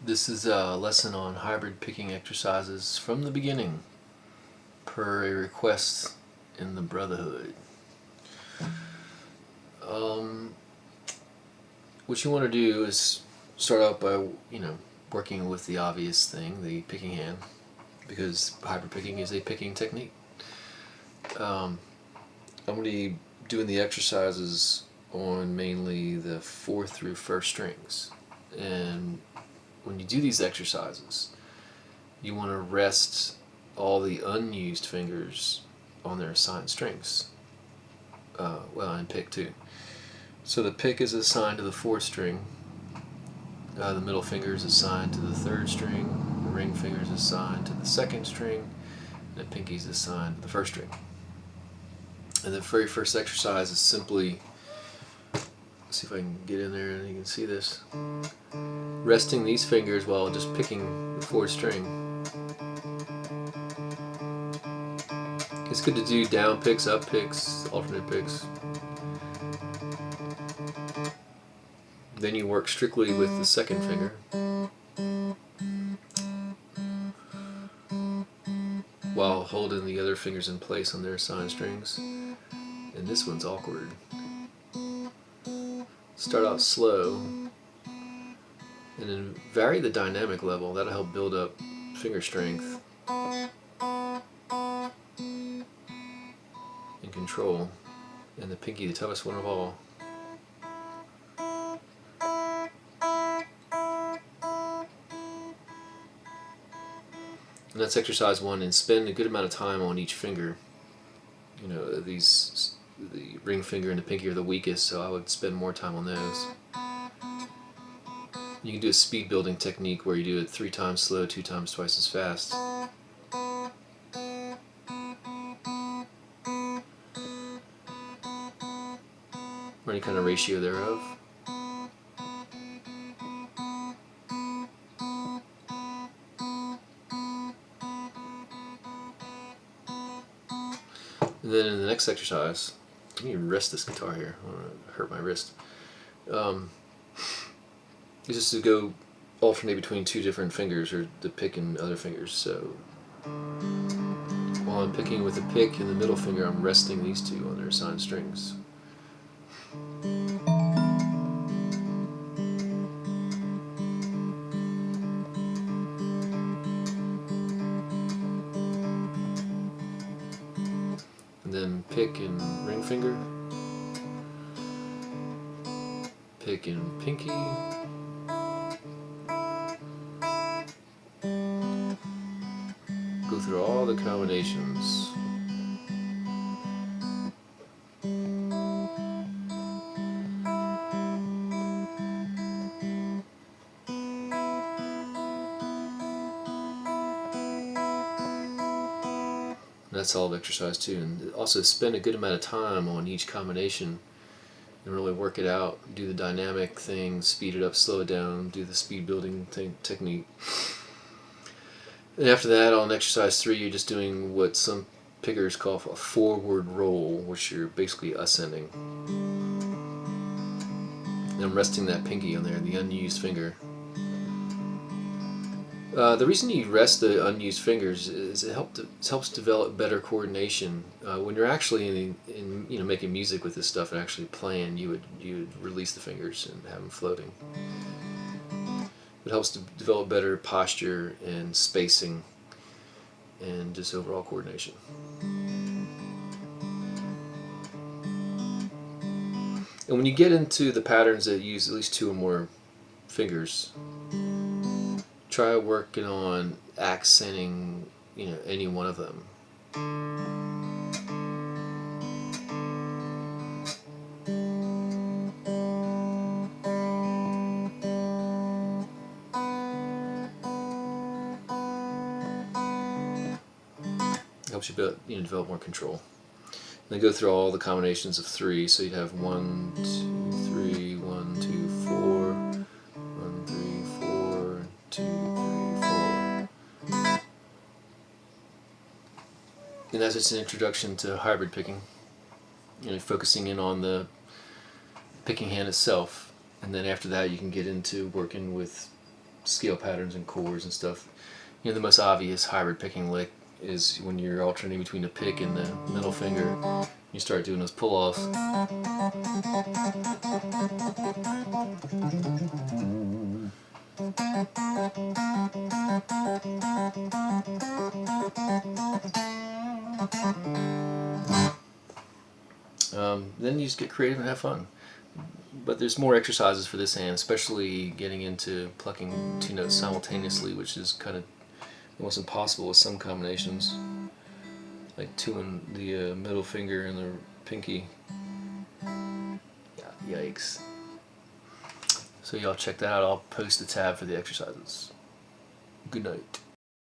This is a lesson on hybrid picking exercises from the beginning, per a request in the Brotherhood. Um, what you want to do is start out by, working with the obvious thing, the picking hand, because hybrid picking is a picking technique. Um, I'm going to be doing the exercises on mainly the 4th through 1st strings. And when you do these exercises, you want to rest all the unused fingers on their assigned strings. And pick too. So the pick is assigned to the 4th string, the middle finger is assigned to the 3rd string, the ring finger is assigned to the 2nd string, and the pinky is assigned to the 1st string. And the very first exercise is simply, let's see if I can get in there and you can see this, resting these fingers while just picking the 4th string. It's good to do down picks, up picks, alternate picks. Then you work strictly with the 2nd finger. While holding the other fingers in place on their assigned strings. And this one's awkward. Start out slow, and then vary the dynamic level. That'll help build up finger strength and control. And the pinky, the toughest one of all. And that's exercise 1, and spend a good amount of time on each finger. The ring finger and the pinky are the weakest, so I would spend more time on those. You can do a speed building technique where you do it 3 times slow, 2 times twice as fast. Or any kind of ratio thereof. And then in the next exercise, let me rest this guitar here. I don't want to hurt my wrist. Is just to go alternate between 2 different fingers, or the pick and other fingers. So while I'm picking with the pick and the middle finger, I'm resting these 2 on their assigned strings. And then pick and ring finger, pick and pinky, go through all the combinations. That's all of exercise 2. And also spend a good amount of time on each combination and really work it out. Do the dynamic thing, speed it up, slow it down, do the speed building technique. And after that, on exercise 3, you're just doing what some pickers call a forward roll, which you're basically ascending. And I'm resting that pinky on there, the unused finger. The reason you rest the unused fingers is it helps develop better coordination. When you're actually making music with this stuff and actually playing, you would release the fingers and have them floating. It helps to develop better posture and spacing and just overall coordination. And when you get into the patterns that use at least 2 or more fingers, try working on accenting, any one of them. It helps you develop more control. And then go through all the combinations of 3. So you'd have 1, 2, 3, 1, 2, 4, 1, 3, 4, 2, 3, 4. And that's just an introduction to hybrid picking. Focusing in on the picking hand itself, and then after that you can get into working with scale patterns and chords and stuff. You know, the most obvious hybrid picking lick is when you're alternating between the pick and the middle finger. You start doing those pull-offs. Then you just get creative and have fun. But there's more exercises for this hand, especially getting into plucking two notes simultaneously, which is kind of almost impossible with some combinations, like two in the middle finger and the pinky. Yeah, yikes. So y'all check that out. I'll post the tab for the exercises. Good night.